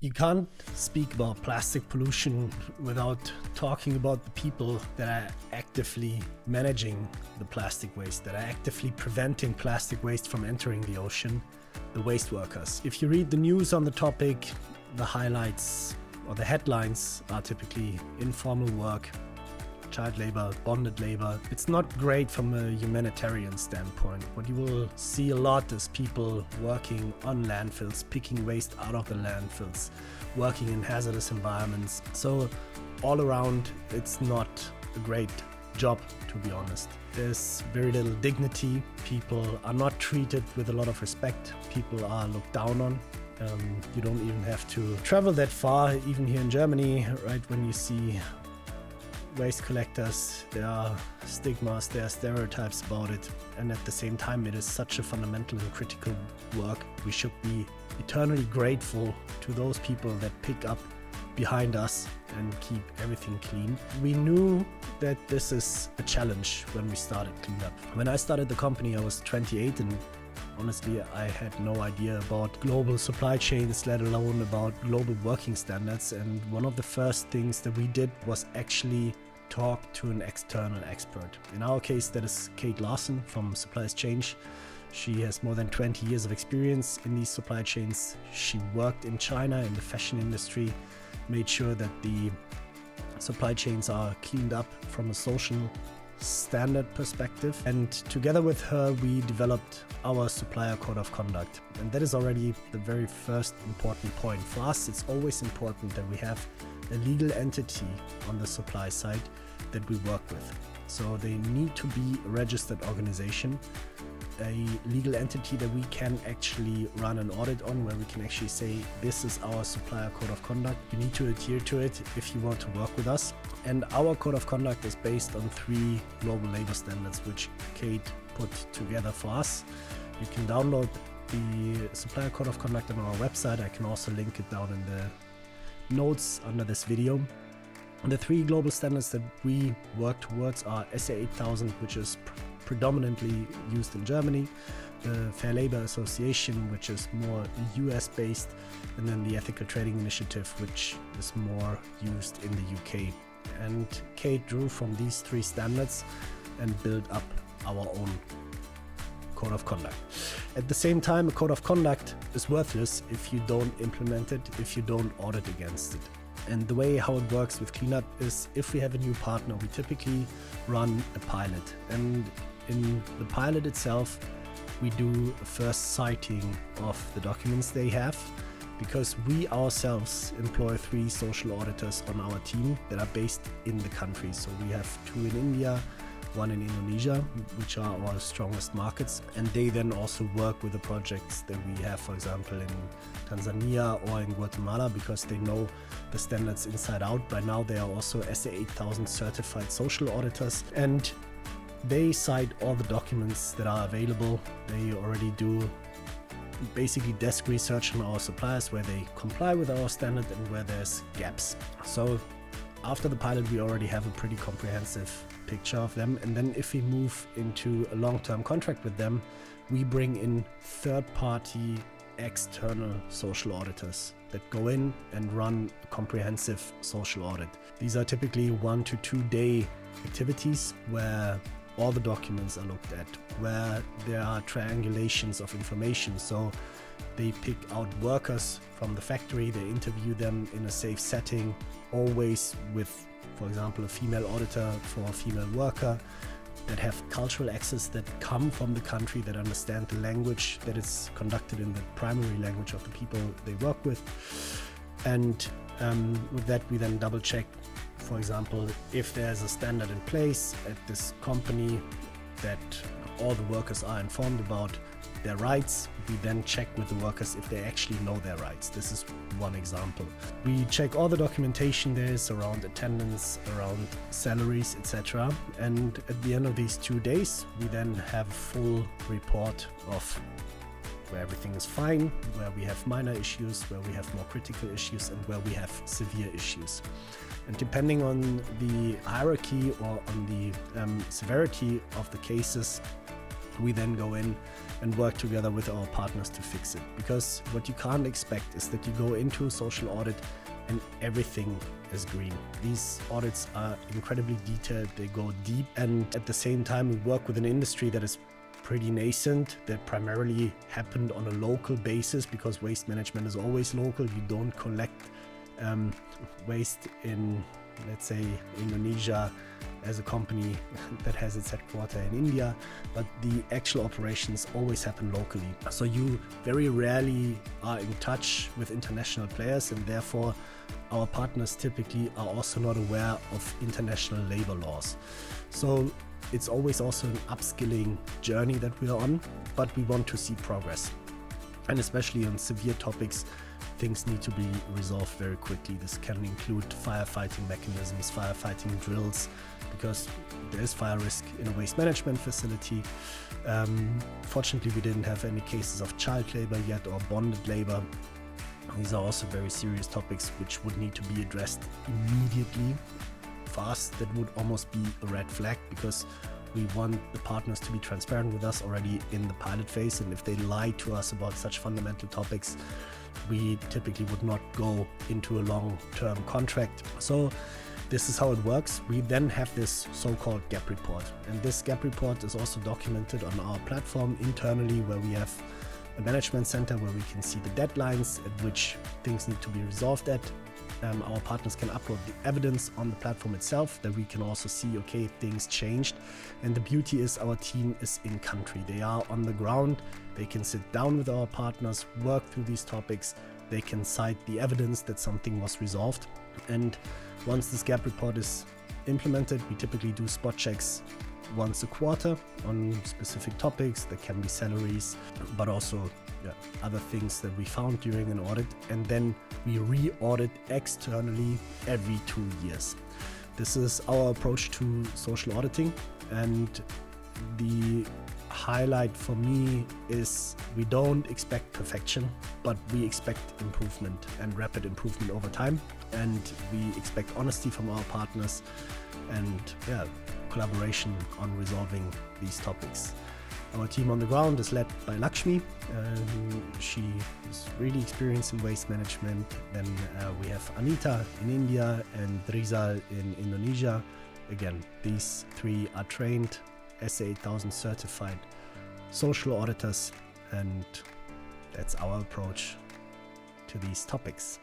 You can't speak about plastic pollution without talking about the people that are actively managing the plastic waste, that are actively preventing plastic waste from entering the ocean, the waste workers. If you read the news on the topic, the highlights or the headlines are typically informal work, child labor, bonded labor. It's not great from a humanitarian standpoint. What you will see a lot is people working on landfills, picking waste out of the landfills, working in hazardous environments. So all around, it's not a great job, to be honest. There's very little dignity. People are not treated with a lot of respect. People are looked down on. You don't even have to travel that far, even here in Germany, right? When you see waste collectors, there are stigmas, there are stereotypes about it, and at the same time it is such a fundamental and critical work. We should be eternally grateful to those people that pick up behind us and keep everything clean. We knew that this is a challenge when we started CleanHub. When I started the company, I was 28, and honestly, I had no idea about global supply chains, let alone about global working standards. And one of the first things that we did was actually talk to an external expert. In our case, that is Kate Larson from Supplier Code. She has more than 20 years of experience in these supply chains. She worked in China in the fashion industry, made sure that the supply chains are cleaned up from a social standard perspective, and together with her we developed our Supplier Code of Conduct. And that is already the very first important point. For us, it's always important that we have a legal entity on the supply side that we work with. So they need to be a registered organization, a legal entity that we can actually run an audit on, where we can actually say, this is our Supplier Code of Conduct. You need to adhere to it if you want to work with us. And our Code of Conduct is based on 3 global labor standards, which Kate put together for us. You can download the Supplier Code of Conduct on our website. I can also link it down in the notes under this video. The 3 global standards that we work towards are SA 8000, which is predominantly used in Germany, the Fair Labor Association, which is more US based, and then the Ethical Trading Initiative, which is more used in the UK. And Kate drew from these 3 standards and built up our own Code of Conduct. At the same time, a Code of Conduct is worthless if you don't implement it, if you don't audit against it. And the way how it works with CleanHub is, if we have a new partner, we typically run a pilot. And in the pilot itself, we do a first citing of the documents they have, because we ourselves employ 3 social auditors on our team that are based in the country. So we have 2 in India, 1 in Indonesia, which are our strongest markets. And they then also work with the projects that we have, for example, in Tanzania or in Guatemala, because they know the standards inside out. By now, they are also SA 8000 certified social auditors, and they cite all the documents that are available. They already do basically desk research on our suppliers where they comply with our standard and where there's gaps. So after the pilot, we already have a pretty comprehensive picture of them. And then if we move into a long-term contract with them, we bring in third-party external social auditors that go in and run a comprehensive social audit. These are typically 1 to 2 day activities where all the documents are looked at, where there are triangulations of information. So they pick out workers from the factory, they interview them in a safe setting, always with, for example, a female auditor for a female worker, that have cultural access, that come from the country, that understand the language, that is conducted in the primary language of the people they work with. And with that, we then double check, for example, if there's a standard in place at this company that all the workers are informed about their rights. We then check with the workers if they actually know their rights. This is one example. We check all the documentation there is around attendance, around salaries, etc. And at the end of these 2 days, we then have a full report of where everything is fine, where we have minor issues, where we have more critical issues, and where we have severe issues. And depending on the hierarchy or on the severity of the cases, we then go in and work together with our partners to fix it. Because what you can't expect is that you go into a social audit and everything is green. These audits are incredibly detailed, they go deep, and at the same time we work with an industry that is pretty nascent, that primarily happened on a local basis, because waste management is always local. You don't collect waste in, let's say, Indonesia as a company that has its headquarters in India, but the actual operations always happen locally. So you very rarely are in touch with international players, and therefore our partners typically are also not aware of international labor laws. So it's always also an upskilling journey that we are on, but we want to see progress. And especially on severe topics, things need to be resolved very quickly. This can include firefighting mechanisms, firefighting drills, because there is fire risk in a waste management facility. Fortunately, we didn't have any cases of child labor yet or bonded labor. These are also very serious topics which would need to be addressed immediately. For us, that would almost be a red flag, because we want the partners to be transparent with us already in the pilot phase, and if they lie to us about such fundamental topics, we typically would not go into a long-term contract. So this is how it works. We then have this so-called gap report, and this gap report is also documented on our platform internally, where we have a management center where we can see the deadlines at which things need to be resolved at. Our partners can upload the evidence on the platform itself, that we can also see, okay, things changed. And the beauty is our team is in country. They are on the ground. They can sit down with our partners, work through these topics. They can cite the evidence that something was resolved. And once this gap report is implemented, we typically do spot checks once a quarter on specific topics. That can be salaries, but also other things that we found during an audit, and then we re-audit externally every 2 years. This is our approach to social auditing, and the highlight for me is we don't expect perfection, but we expect improvement and rapid improvement over time, and we expect honesty from our partners and collaboration on resolving these topics. Our team on the ground is led by Lakshmi. She is really experienced in waste management. Then we have Anita in India and Rizal in Indonesia. Again, these three are trained SA8000 certified social auditors, and that's our approach to these topics.